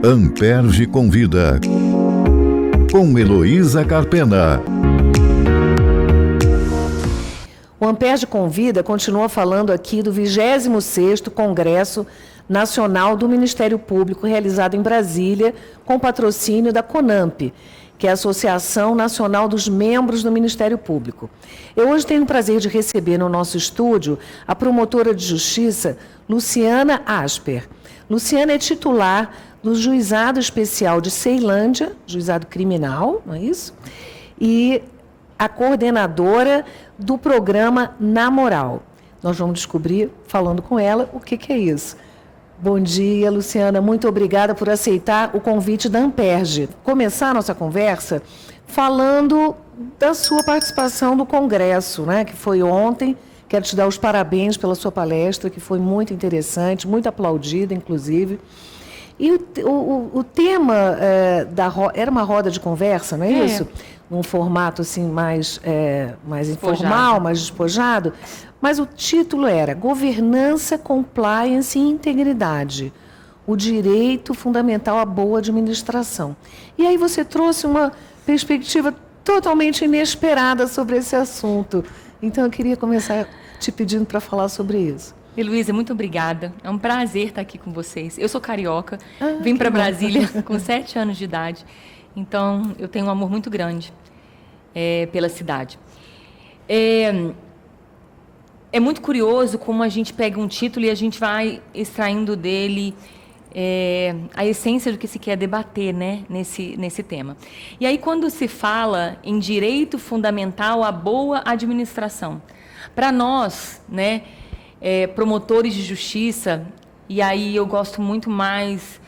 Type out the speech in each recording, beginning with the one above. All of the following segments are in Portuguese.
Amperge Convida, com Heloísa Carpena. O Amperge Convida continua falando aqui do 26º Congresso Nacional do Ministério Público, realizado em Brasília, com patrocínio da CONAMP, que é a Associação Nacional dos Membros do Ministério Público. Eu hoje tenho o prazer de receber no nosso estúdio a promotora de justiça, Luciana Asper. Luciana é titular do Juizado Especial de Ceilândia, Juizado Criminal, não é isso? E a coordenadora do programa Na Moral. Nós vamos descobrir, falando com ela, o que é isso. Bom dia, Luciana. Muito obrigada por aceitar o convite da Amperge. Começar a nossa conversa falando da sua participação no Congresso, né, que foi ontem. Quero te dar os parabéns pela sua palestra, que foi muito interessante, muito aplaudida, inclusive. E o tema era uma roda de conversa, não é isso? Num formato assim, mais informal, mais despojado. Mas o título era Governança, Compliance e Integridade. O direito fundamental à boa administração. E aí você trouxe uma perspectiva totalmente inesperada sobre esse assunto. Então, eu queria começar te pedindo para falar sobre isso. Heloísa, muito obrigada. É um prazer estar aqui com vocês. Eu sou carioca, vim para Brasília com 7 anos de idade. Então, eu tenho um amor muito grande pela cidade. É muito curioso como a gente pega um título e a gente vai extraindo dele a essência do que se quer debater, né, nesse tema. E aí, quando se fala em direito fundamental à boa administração, para nós, né, promotores de justiça, e aí eu gosto muito mais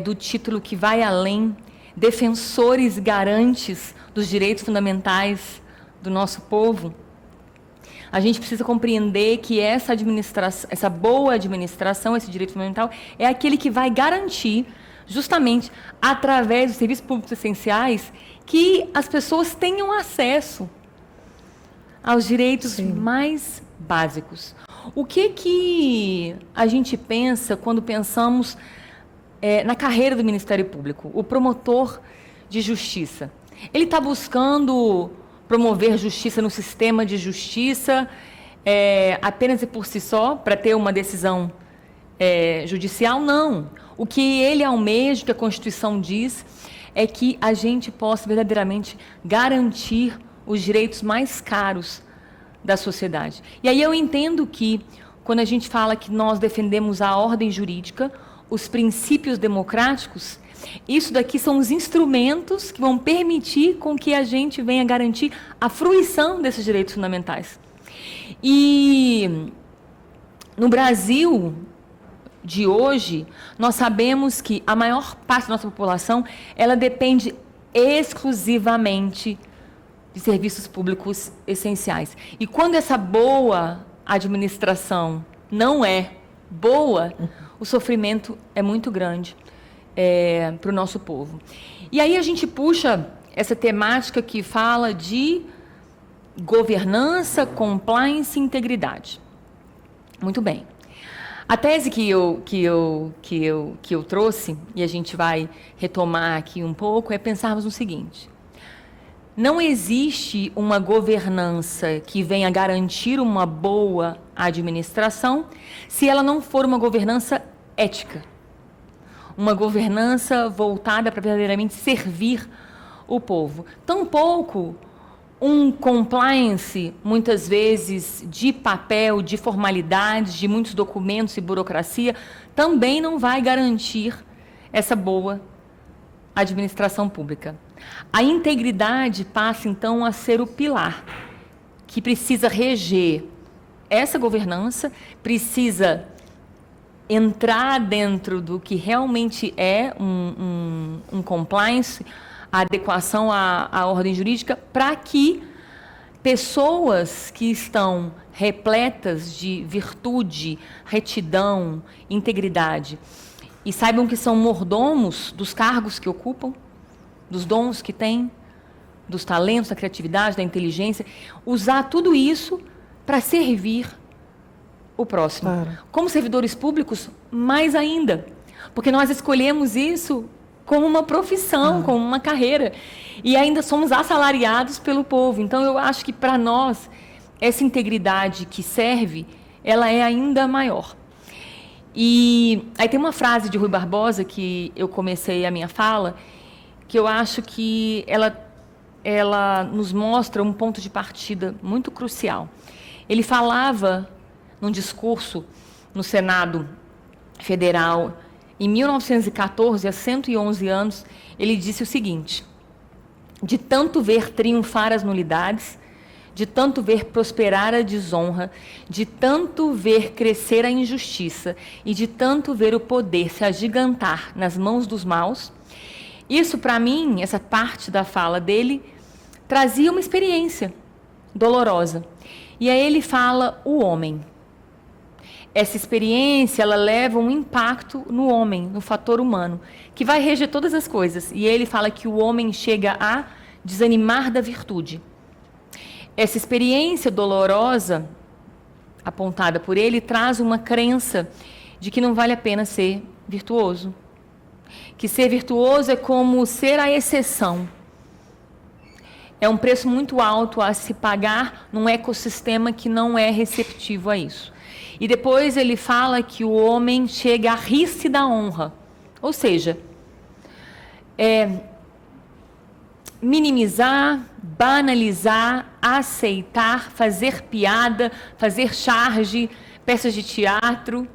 do título que vai além, defensores garantes dos direitos fundamentais do nosso povo, a gente precisa compreender que essa boa administração, esse direito fundamental, é aquele que vai garantir, justamente através dos serviços públicos essenciais, que as pessoas tenham acesso aos direitos mais básicos. O que a gente pensa quando pensamos na carreira do Ministério Público? O promotor de justiça, ele está buscando promover justiça no sistema de justiça apenas e por si só, para ter uma decisão judicial? Não. O que ele almeja, o que a Constituição diz, é que a gente possa verdadeiramente garantir os direitos mais caros da sociedade. E aí eu entendo que, quando a gente fala que nós defendemos a ordem jurídica, os princípios democráticos, isso daqui são os instrumentos que vão permitir com que a gente venha garantir a fruição desses direitos fundamentais. E no Brasil de hoje, nós sabemos que a maior parte da nossa população, ela depende exclusivamente de serviços públicos essenciais. E quando essa boa administração não é boa, o sofrimento é muito grande para o nosso povo. E aí a gente puxa essa temática que fala de governança, compliance e integridade. Muito bem. A tese que eu trouxe, e a gente vai retomar aqui um pouco, é pensarmos no seguinte: não existe uma governança que venha garantir uma boa administração se ela não for uma governança ética. Uma governança voltada para verdadeiramente servir o povo. Tampouco um compliance, muitas vezes, de papel, de formalidades, de muitos documentos e burocracia, também não vai garantir essa boa administração pública. A integridade passa, então, a ser o pilar que precisa reger essa governança, precisa entrar dentro do que realmente é um compliance, a adequação à ordem jurídica, para que pessoas que estão repletas de virtude, retidão, integridade, e saibam que são mordomos dos cargos que ocupam, dos dons que têm, dos talentos, da criatividade, da inteligência, usar tudo isso para servir o próximo. Claro. Como servidores públicos, mais ainda, Porque nós escolhemos isso como uma profissão, como uma carreira. E ainda somos assalariados pelo povo. Então, eu acho que, para nós, essa integridade que serve, ela é ainda maior. E aí tem uma frase de Rui Barbosa, que eu comecei a minha fala, que eu acho que ela nos mostra um ponto de partida muito crucial. Ele falava, num discurso no Senado Federal, em 1914, há 111 anos, ele disse o seguinte: de tanto ver triunfar as nulidades, de tanto ver prosperar a desonra, de tanto ver crescer a injustiça e de tanto ver o poder se agigantar nas mãos dos maus, isso, para mim, essa parte da fala dele, trazia uma experiência dolorosa. E aí ele fala o homem. Essa experiência, ela leva um impacto no homem, no fator humano, que vai reger todas as coisas. E ele fala que o homem chega a desanimar da virtude. Essa experiência dolorosa, apontada por ele, traz uma crença de que não vale a pena ser virtuoso. Que ser virtuoso é como ser a exceção. É um preço muito alto a se pagar num ecossistema que não é receptivo a isso. E depois ele fala que o homem chega a rir-se da honra. Ou seja, minimizar, banalizar, aceitar, fazer piada, fazer charge, peças de teatro,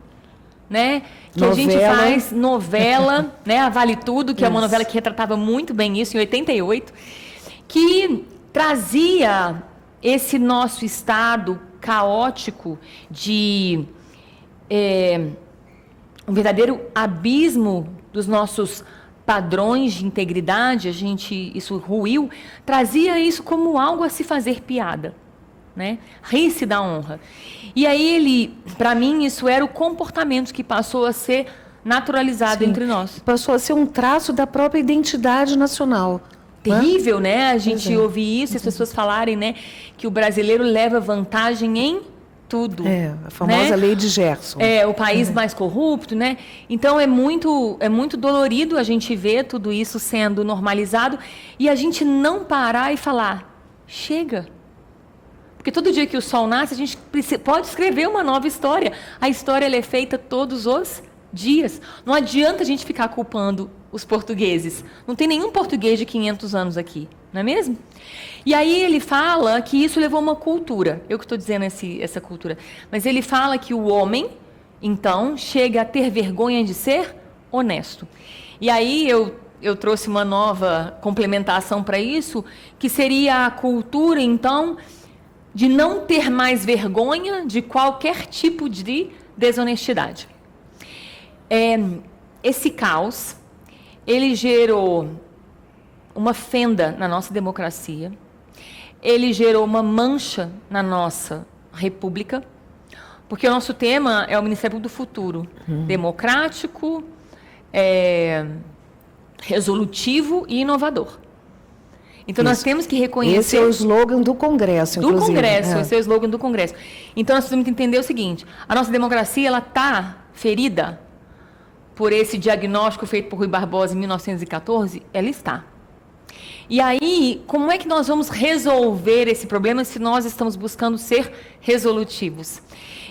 né? Que novela. A gente faz novela, né? A Vale Tudo, que é uma novela que retratava muito bem isso, em 88, que trazia esse nosso estado caótico de um verdadeiro abismo dos nossos padrões de integridade, isso ruiu, trazia isso como algo a se fazer piada, né? Rir-se da honra. E aí para mim, isso era o comportamento que passou a ser naturalizado entre nós. Passou a ser um traço da própria identidade nacional. Terrível, né? A gente ouvir isso, as pessoas falarem, né, que o brasileiro leva vantagem em tudo. A famosa, né? Lei de Gerson. O país mais corrupto, né? Então é muito dolorido a gente ver tudo isso sendo normalizado e a gente não parar e falar, chega. Porque todo dia que o sol nasce, a gente pode escrever uma nova história. A história ela é feita todos os dias. Não adianta a gente ficar culpando os portugueses. Não tem nenhum português de 500 anos aqui, não é mesmo? E aí ele fala que isso levou a uma cultura. Eu que estou dizendo essa cultura. Mas ele fala que o homem, então, chega a ter vergonha de ser honesto. E aí eu trouxe uma nova complementação para isso, que seria a cultura, então, de não ter mais vergonha de qualquer tipo de desonestidade. Esse caos, ele gerou uma fenda na nossa democracia, ele gerou uma mancha na nossa república, porque o nosso tema é o Ministério do Futuro, democrático, resolutivo e inovador. Então, nós temos que reconhecer... Esse é o slogan do Congresso, inclusive. Do Congresso, esse é o slogan do Congresso. Então, nós temos que entender o seguinte, a nossa democracia, ela está ferida por esse diagnóstico feito por Rui Barbosa em 1914, ela está. E aí, como é que nós vamos resolver esse problema se nós estamos buscando ser resolutivos?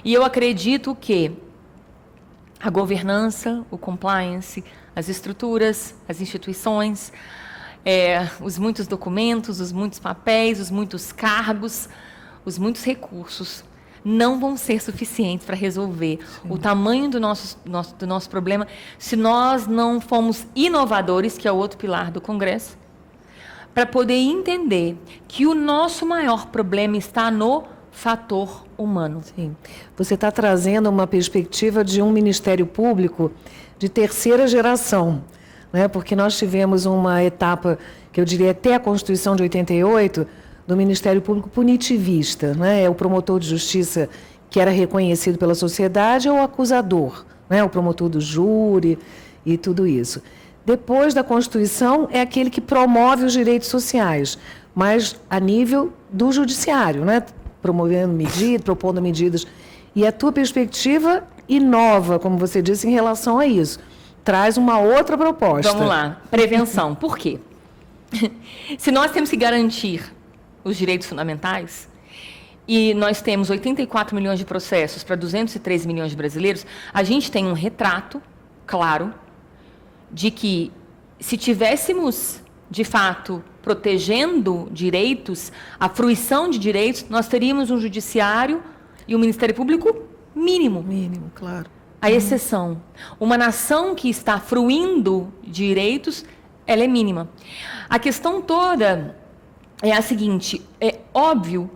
E eu acredito que a governança, o compliance, as estruturas, as instituições, os muitos documentos, os muitos papéis, os muitos cargos, os muitos recursos não vão ser suficientes para resolver o tamanho do nosso problema se nós não formos inovadores, que é o outro pilar do Congresso, para poder entender que o nosso maior problema está no fator humano. Sim. Você está trazendo uma perspectiva de um Ministério Público de terceira geração, né? Porque nós tivemos uma etapa, que eu diria até a Constituição de 88, do Ministério Público punitivista, né? É o promotor de justiça que era reconhecido pela sociedade ou o acusador, né? O promotor do júri e tudo isso. Depois da Constituição, é aquele que promove os direitos sociais, mas a nível do judiciário, né? Promovendo medidas, propondo medidas. E a tua perspectiva inova, como você disse, em relação a isso. traz uma outra proposta. Vamos lá, prevenção. Por quê? Se nós temos que garantir os direitos fundamentais, e nós temos 84 milhões de processos para 203 milhões de brasileiros, a gente tem um retrato claro de que, se tivéssemos, de fato, protegendo direitos, a fruição de direitos, nós teríamos um judiciário e um Ministério Público mínimo. Mínimo, claro. A exceção. Uma nação que está fruindo direitos, ela é mínima. A questão toda é a seguinte: é óbvio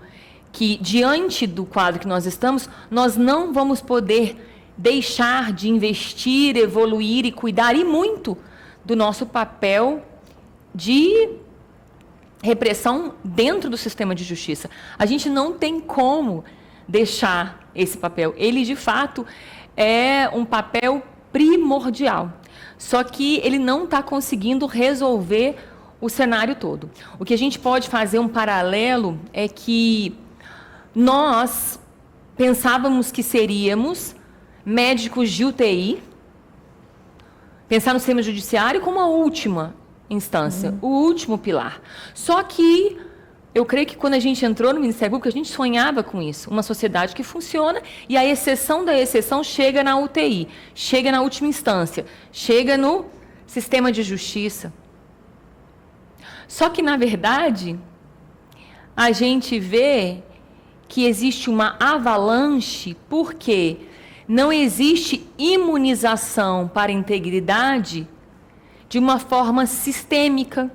que, diante do quadro que nós estamos, nós não vamos poder deixar de investir, evoluir e cuidar, e muito, do nosso papel de repressão dentro do sistema de justiça. A gente não tem como deixar esse papel. Ele, de fato, é um papel primordial. Só que ele não está conseguindo resolver o cenário todo. O que a gente pode fazer um paralelo é que nós pensávamos que seríamos médicos de UTI, pensar no sistema judiciário como a última instância, o último pilar. Só que eu creio que quando a gente entrou no Ministério Público, a gente sonhava com isso, uma sociedade que funciona e a exceção da exceção chega na UTI, chega na última instância, chega no sistema de justiça. Só que, na verdade, a gente vê que existe uma avalanche, porque não existe imunização para a integridade de uma forma sistêmica,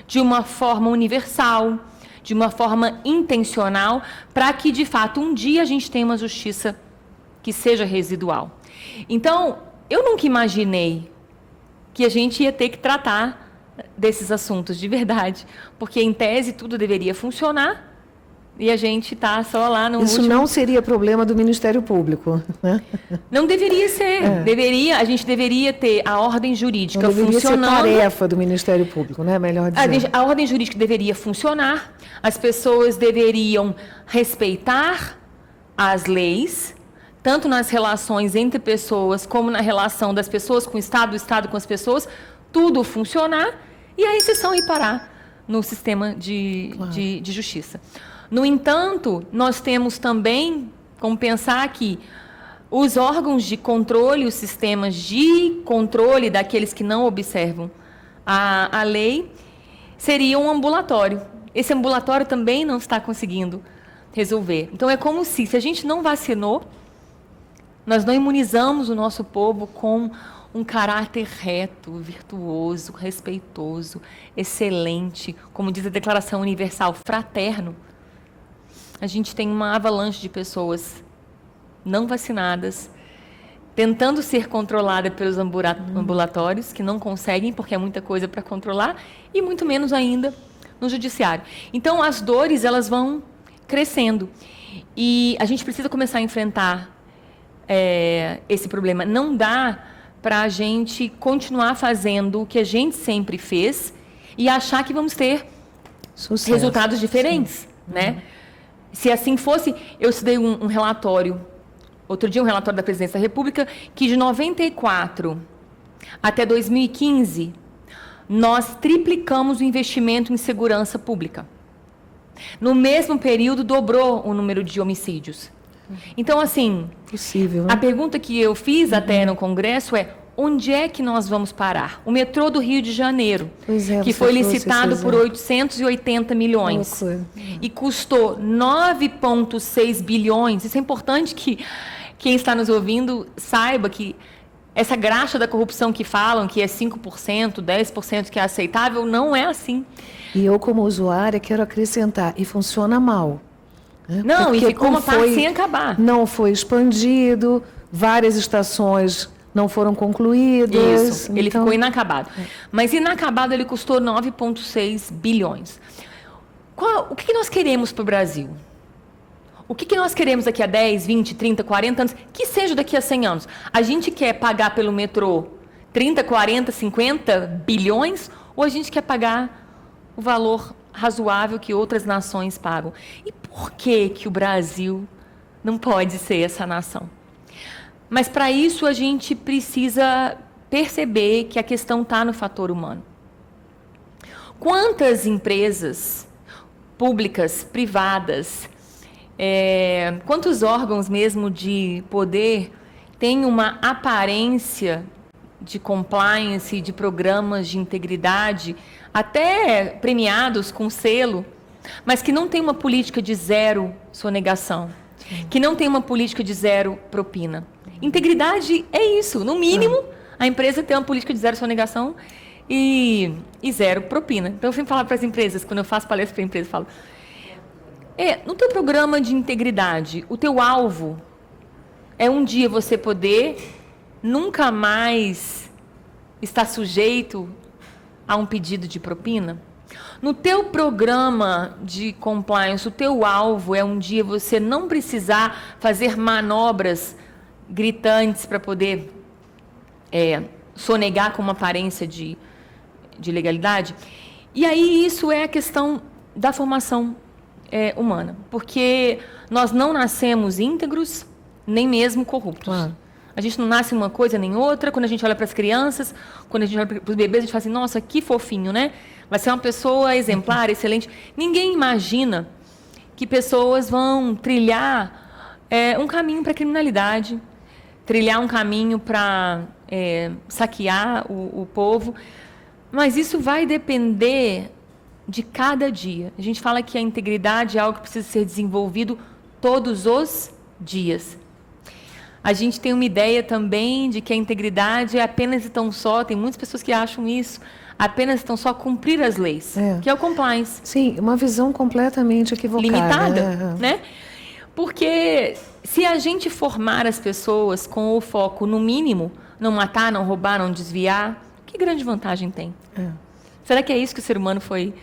de uma forma universal, de uma forma intencional, para que, de fato, um dia a gente tenha uma justiça que seja residual. Então, eu nunca imaginei que a gente ia ter que tratar desses assuntos de verdade, porque, em tese, tudo deveria funcionar, e a gente está só lá no Isso último... não seria problema do Ministério Público, né? Não deveria ser. A gente deveria ter a ordem jurídica não deveria funcionando. ser tarefa do Ministério Público, né? Melhor dizendo. A ordem jurídica deveria funcionar, as pessoas deveriam respeitar as leis, tanto nas relações entre pessoas, como na relação das pessoas com o Estado com as pessoas, tudo funcionar, e a exceção ir parar no sistema de justiça. No entanto, nós temos também como pensar que os órgãos de controle, os sistemas de controle daqueles que não observam a lei, seriam um ambulatório. Esse ambulatório também não está conseguindo resolver. Então, é como se a gente não vacinou, nós não imunizamos o nosso povo com um caráter reto, virtuoso, respeitoso, excelente, como diz a Declaração Universal, fraterno. A gente tem uma avalanche de pessoas não vacinadas, tentando ser controlada pelos ambulatórios, que não conseguem, porque é muita coisa para controlar, e muito menos ainda no judiciário. Então, as dores, elas vão crescendo. E a gente precisa começar a enfrentar esse problema. Não dá para a gente continuar fazendo o que a gente sempre fez e achar que vamos ter resultados diferentes, né? Se assim fosse, eu estudei um relatório, outro dia um relatório da Presidência da República, que de 94 até 2015, nós triplicamos o investimento em segurança pública. No mesmo período, dobrou o número de homicídios. Então, assim, possível, né? A pergunta que eu fiz até no Congresso é: onde é que nós vamos parar? O metrô do Rio de Janeiro, que foi licitado por 880 milhões e custou 9,6 bilhões. Isso é importante que quem está nos ouvindo saiba que essa graxa da corrupção que falam, que é 5%, 10% que é aceitável, não é assim. E eu, como usuária, quero acrescentar, e funciona mal. Né? Não, porque e ficou uma parte sem acabar. Não foi expandido, várias estações não foram concluídas. Isso, ele ficou inacabado. Mas inacabado ele custou 9,6 bilhões. O que nós queremos para o Brasil? O que nós queremos daqui a 10, 20, 30, 40 anos? Que seja daqui a 100 anos. A gente quer pagar pelo metrô 30, 40, 50 bilhões? Ou a gente quer pagar o valor razoável que outras nações pagam? E por que o Brasil não pode ser essa nação? Mas, para isso, a gente precisa perceber que a questão está no fator humano. Quantas empresas públicas, privadas, quantos órgãos mesmo de poder têm uma aparência de compliance, de programas de integridade, até premiados com selo, mas que não tem uma política de zero sonegação, que não tem uma política de zero propina. Integridade é isso, no mínimo, a empresa tem uma política de zero sonegação e zero propina. Então, eu sempre falo para as empresas, quando eu faço palestra para a empresa, eu falo, no teu programa de integridade, o teu alvo é um dia você poder nunca mais estar sujeito a um pedido de propina? No teu programa de compliance, o teu alvo é um dia você não precisar fazer manobras gritantes para poder sonegar com uma aparência de legalidade? E aí isso é a questão da formação humana, porque nós não nascemos íntegros, nem mesmo corruptos. A gente não nasce uma coisa nem outra. Quando a gente olha para as crianças, quando a gente olha para os bebês, a gente fala assim, nossa, que fofinho, né? Vai ser uma pessoa exemplar, excelente. Ninguém imagina que pessoas vão trilhar um caminho para a criminalidade, trilhar um caminho para saquear o povo. Mas isso vai depender de cada dia. A gente fala que a integridade é algo que precisa ser desenvolvido todos os dias. A gente tem uma ideia também de que a integridade é apenas e tão só, tem muitas pessoas que acham isso, apenas e tão só cumprir as leis, que é o compliance. Sim, uma visão completamente equivocada. Limitada, né? Porque se a gente formar as pessoas com o foco no mínimo, não matar, não roubar, não desviar, que grande vantagem tem? Será que é isso que o ser humano foi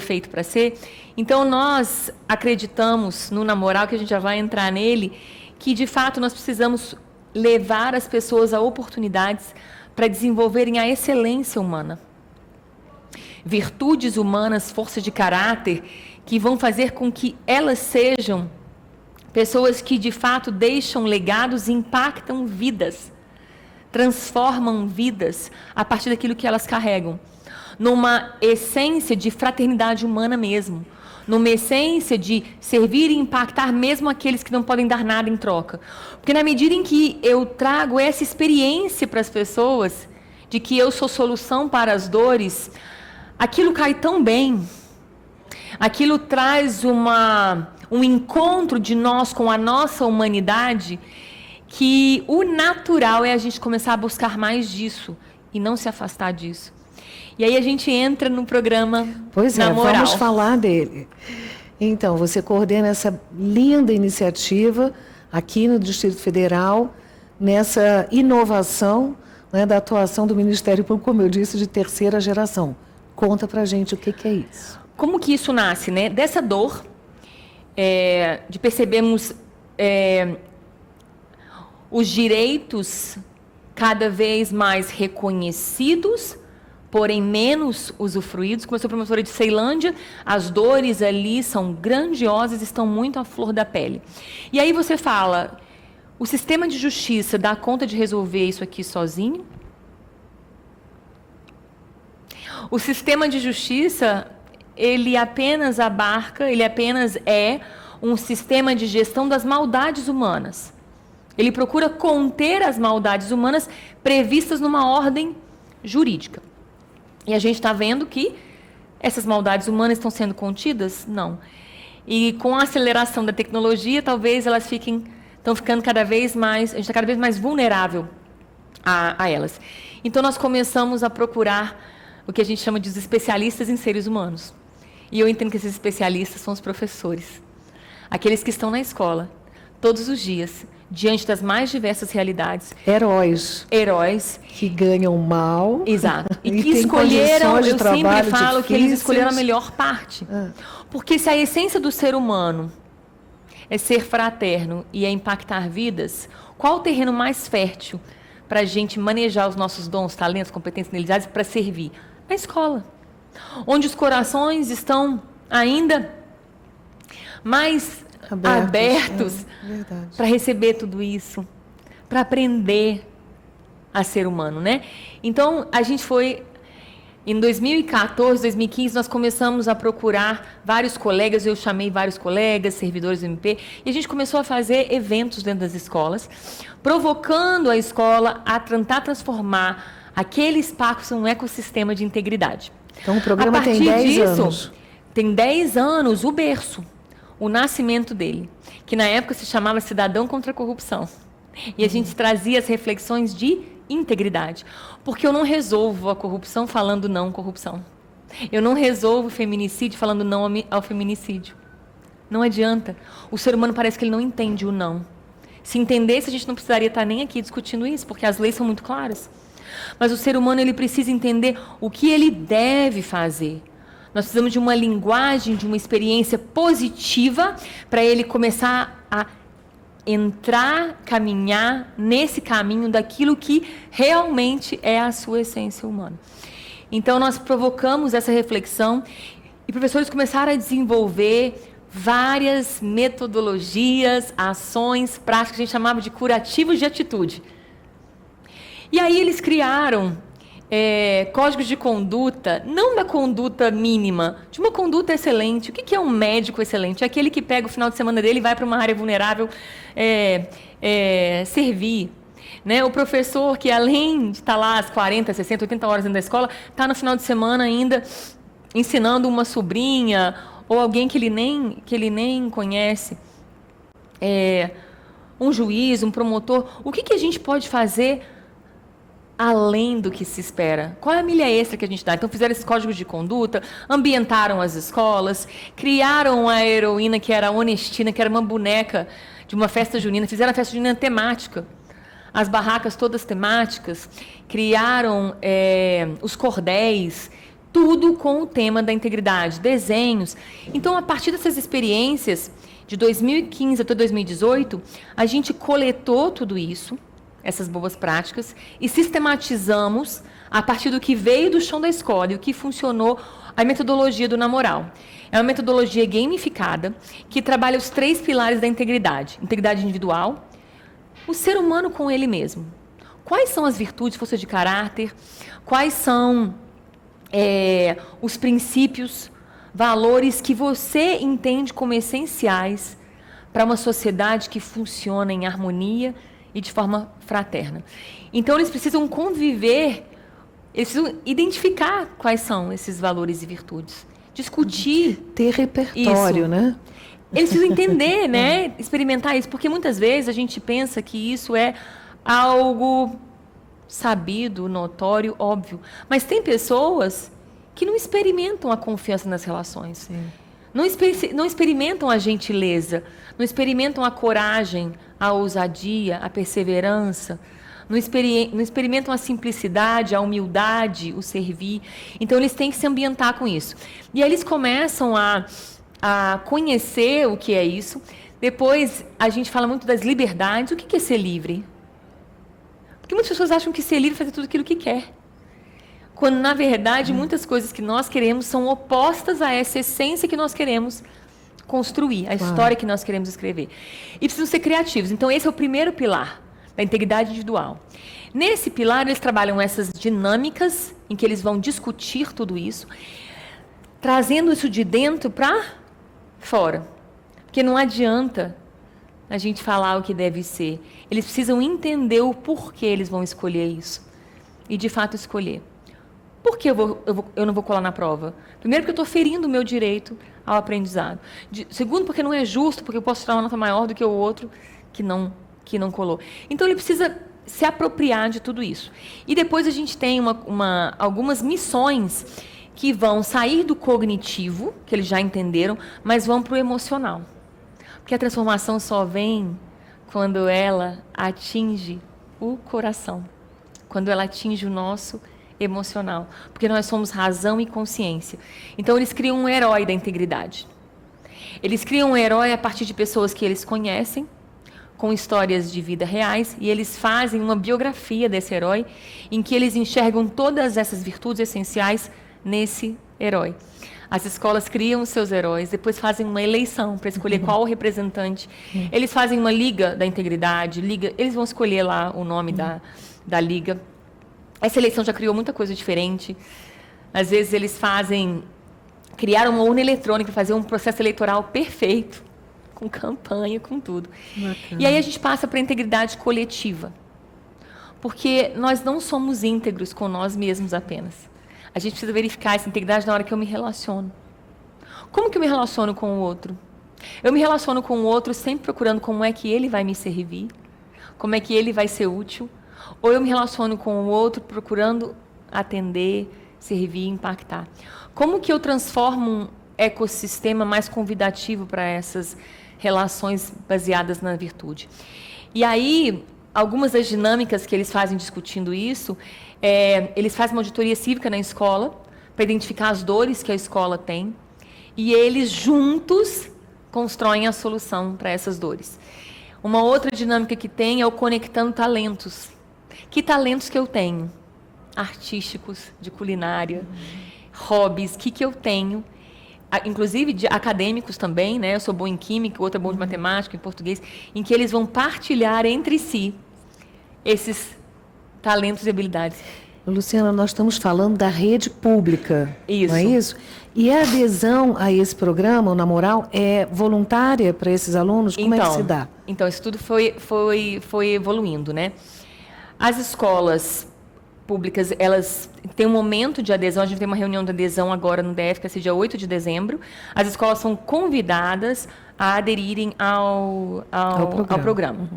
feito para ser? Então, nós acreditamos no Na Moral, que a gente já vai entrar nele, que, de fato, nós precisamos levar as pessoas a oportunidades para desenvolverem a excelência humana. Virtudes humanas, força de caráter, que vão fazer com que elas sejam pessoas que, de fato, deixam legados e impactam vidas, transformam vidas a partir daquilo que elas carregam, numa essência de fraternidade humana mesmo, numa essência de servir e impactar mesmo aqueles que não podem dar nada em troca. Porque na medida em que eu trago essa experiência para as pessoas, de que eu sou solução para as dores, aquilo cai tão bem, aquilo traz um encontro de nós com a nossa humanidade, que o natural é a gente começar a buscar mais disso e não se afastar disso. E aí a gente entra no programa Na Moral. Vamos falar dele. Então, você coordena essa linda iniciativa aqui no Distrito Federal, nessa inovação, né, da atuação do Ministério Público, como eu disse, de terceira geração. Conta pra gente o que é isso. Como que isso nasce, né? Dessa dor, de percebermos os direitos cada vez mais reconhecidos, porém menos usufruídos. Como eu sou promotora de Ceilândia, as dores ali são grandiosas, estão muito à flor da pele. E aí você fala, o sistema de justiça dá conta de resolver isso aqui sozinho? O sistema de justiça, ele apenas abarca, ele apenas é um sistema de gestão das maldades humanas. Ele procura conter as maldades humanas previstas numa ordem jurídica. E a gente está vendo que essas maldades humanas estão sendo contidas? Não. E com a aceleração da tecnologia, talvez elas estão ficando cada vez mais, a gente está cada vez mais vulnerável a elas. Então, nós começamos a procurar o que a gente chama de os especialistas em seres humanos. E eu entendo que esses especialistas são os professores. Aqueles que estão na escola, todos os dias, diante das mais diversas realidades. Heróis. Que ganham mal. Exato. E que escolheram, eu sempre falo que eles escolheram a melhor parte. Porque se a essência do ser humano é ser fraterno e é impactar vidas, qual o terreno mais fértil para a gente manejar os nossos dons, talentos, competências, habilidades para servir? Na escola. Onde os corações estão ainda mais abertos para receber tudo isso, para aprender, a ser humano, né? Então, a gente foi... Em 2014, 2015, nós começamos a procurar vários colegas, eu chamei vários colegas, servidores do MP, e a gente começou a fazer eventos dentro das escolas, provocando a escola a tentar transformar aquele espaço num ecossistema de integridade. Então, o programa tem 10 anos. Tem 10 anos, o berço, o nascimento dele, que na época se chamava Cidadão contra a Corrupção. E a gente trazia as reflexões de integridade. Porque eu não resolvo a corrupção falando não corrupção. Eu não resolvo o feminicídio falando não ao feminicídio. Não adianta. O ser humano parece que ele não entende o não. Se entendesse, a gente não precisaria estar nem aqui discutindo isso, porque as leis são muito claras. Mas o ser humano, ele precisa entender o que ele deve fazer. Nós precisamos de uma linguagem, de uma experiência positiva para ele começar a entrar, caminhar nesse caminho daquilo que realmente é a sua essência humana. Então, nós provocamos essa reflexão e professores começaram a desenvolver várias metodologias, ações, práticas que a gente chamava de curativos de atitude. E aí eles criaram códigos de conduta, não da conduta mínima, de uma conduta excelente. O que é um médico excelente? É aquele que pega o final de semana dele e vai para uma área vulnerável servir. Né? O professor que, além de estar lá às 40, 60, 80 horas dentro da escola, está no final de semana ainda ensinando uma sobrinha ou alguém que ele nem conhece. Um juiz, um promotor. O que a gente pode fazer além do que se espera? Qual é a milha extra que a gente dá? Então, fizeram esses códigos de conduta, ambientaram as escolas, criaram a heroína, que era a Honestina, que era uma boneca de uma festa junina, fizeram a festa junina temática, as barracas todas temáticas, criaram os cordéis, tudo com o tema da integridade, desenhos. Então, a partir dessas experiências, de 2015 até 2018, a gente coletou tudo isso, essas boas práticas, e sistematizamos, a partir do que veio do chão da escola e o que funcionou, a metodologia do Namoral. É uma metodologia gamificada, que trabalha os 3 pilares da integridade. Integridade individual, o ser humano com ele mesmo. Quais são as virtudes, forças de caráter? Quais são os princípios, valores que você entende como essenciais para uma sociedade que funciona em harmonia e de forma fraterna. Então, eles precisam conviver, eles precisam identificar quais são esses valores e virtudes, discutir. Ter repertório, isso. Né? Eles precisam entender, né? Experimentar isso, porque muitas vezes a gente pensa que isso é algo sabido, notório, óbvio. Mas tem pessoas que não experimentam a confiança nas relações. Não experimentam a gentileza, não experimentam a coragem, a ousadia, a perseverança, não experimentam a simplicidade, a humildade, o servir. Então, eles têm que se ambientar com isso. E aí eles começam a conhecer o que é isso. Depois, a gente fala muito das liberdades. O que é ser livre? Porque muitas pessoas acham que ser livre é fazer tudo aquilo que quer. Quando, na verdade, muitas coisas que nós queremos são opostas a essa essência que nós queremos construir, a história que nós queremos escrever. E precisam ser criativos. Então, esse é o primeiro pilar da integridade individual. Nesse pilar, eles trabalham essas dinâmicas em que eles vão discutir tudo isso, trazendo isso de dentro para fora. Porque não adianta a gente falar o que deve ser. Eles precisam entender o porquê eles vão escolher isso. E, de fato, escolher. Por que eu não vou colar na prova? Primeiro, porque eu estou ferindo o meu direito ao aprendizado. Segundo, porque não é justo, porque eu posso tirar uma nota maior do que o outro que não colou. Então, ele precisa se apropriar de tudo isso. E depois a gente tem algumas missões que vão sair do cognitivo, que eles já entenderam, mas vão para o emocional. Porque a transformação só vem quando ela atinge o coração, quando ela atinge o nosso emocional, porque nós somos razão e consciência. Então, eles criam um herói da integridade. Eles criam um herói a partir de pessoas que eles conhecem, com histórias de vida reais, e eles fazem uma biografia desse herói, em que eles enxergam todas essas virtudes essenciais nesse herói. As escolas criam os seus heróis, depois fazem uma eleição para escolher qual o representante. Eles fazem uma liga da integridade, eles vão escolher lá o nome da liga. Essa eleição já criou muita coisa diferente. Às vezes eles criaram uma urna eletrônica para fazer um processo eleitoral perfeito, com campanha, com tudo. Bacana. E aí a gente passa para a integridade coletiva. Porque nós não somos íntegros com nós mesmos apenas. A gente precisa verificar essa integridade na hora que eu me relaciono. Como que eu me relaciono com o outro? Eu me relaciono com o outro sempre procurando como é que ele vai me servir, como é que ele vai ser útil, ou eu me relaciono com o outro procurando atender, servir, impactar. Como que eu transformo um ecossistema mais convidativo para essas relações baseadas na virtude? E aí, algumas das dinâmicas que eles fazem discutindo isso, eles fazem uma auditoria cívica na escola para identificar as dores que a escola tem e eles juntos constroem a solução para essas dores. Uma outra dinâmica que tem é o conectando talentos. Que talentos que eu tenho? Artísticos, de culinária, hobbies, que eu tenho? Inclusive de acadêmicos também, né? Eu sou bom em química, outro é bom de matemática, em português, em que eles vão partilhar entre si esses talentos e habilidades. Luciana, nós estamos falando da rede pública, isso. Não é isso? E a adesão a esse programa, o Na Moral, é voluntária para esses alunos? Como é que se dá? Então, isso tudo foi evoluindo, né? As escolas públicas, elas têm um momento de adesão, a gente tem uma reunião de adesão agora no DF, que vai ser dia 8 de dezembro. As escolas são convidadas a aderirem ao programa.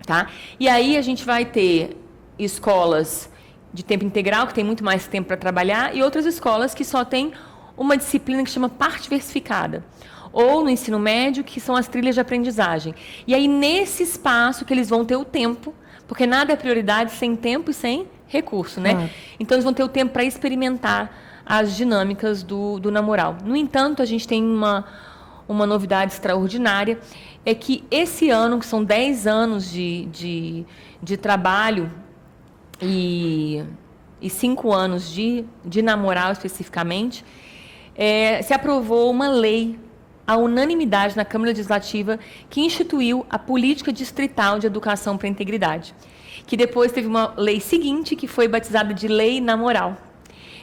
Tá? E aí a gente vai ter escolas de tempo integral, que tem muito mais tempo para trabalhar, e outras escolas que só têm uma disciplina que chama parte diversificada. Ou no ensino médio, que são as trilhas de aprendizagem. E aí, nesse espaço que eles vão ter o tempo, porque nada é prioridade sem tempo e sem recurso, né? Então, eles vão ter o tempo para experimentar as dinâmicas do Na Moral. No entanto, a gente tem uma novidade extraordinária, é que esse ano, que são 10 anos de trabalho e 5 anos de Na Moral especificamente, se aprovou uma lei, à unanimidade na Câmara Legislativa, que instituiu a Política Distrital de Educação para a Integridade, que depois teve uma lei seguinte, que foi batizada de Lei Na Moral.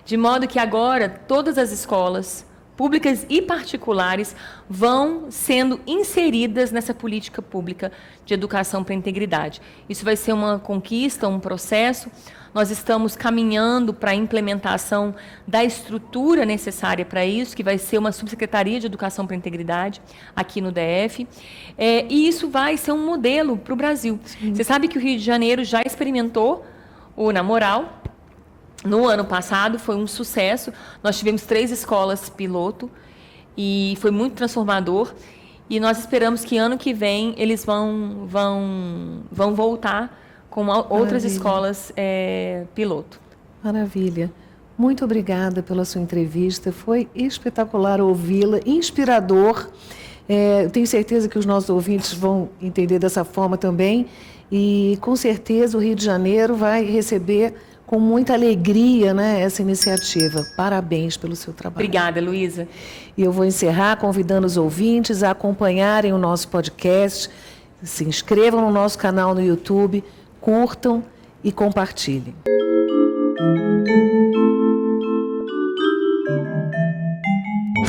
De modo que agora todas as escolas públicas e particulares vão sendo inseridas nessa política pública de educação para a integridade. Isso vai ser uma conquista, um processo. Nós estamos caminhando para a implementação da estrutura necessária para isso, que vai ser uma subsecretaria de educação para a integridade aqui no DF. E isso vai ser um modelo para o Brasil. Sim. Você sabe que o Rio de Janeiro já experimentou o Na Moral. No ano passado foi um sucesso. Nós tivemos 3 escolas piloto e foi muito transformador. E nós esperamos que ano que vem eles vão voltar com outras escolas piloto. Maravilha. Muito obrigada pela sua entrevista. Foi espetacular ouvi-la, inspirador. Eu tenho certeza que os nossos ouvintes vão entender dessa forma também. E, com certeza, o Rio de Janeiro vai receber com muita alegria, né, essa iniciativa. Parabéns pelo seu trabalho. Obrigada, Luísa. E eu vou encerrar convidando os ouvintes a acompanharem o nosso podcast, se inscrevam no nosso canal no YouTube, curtam e compartilhem.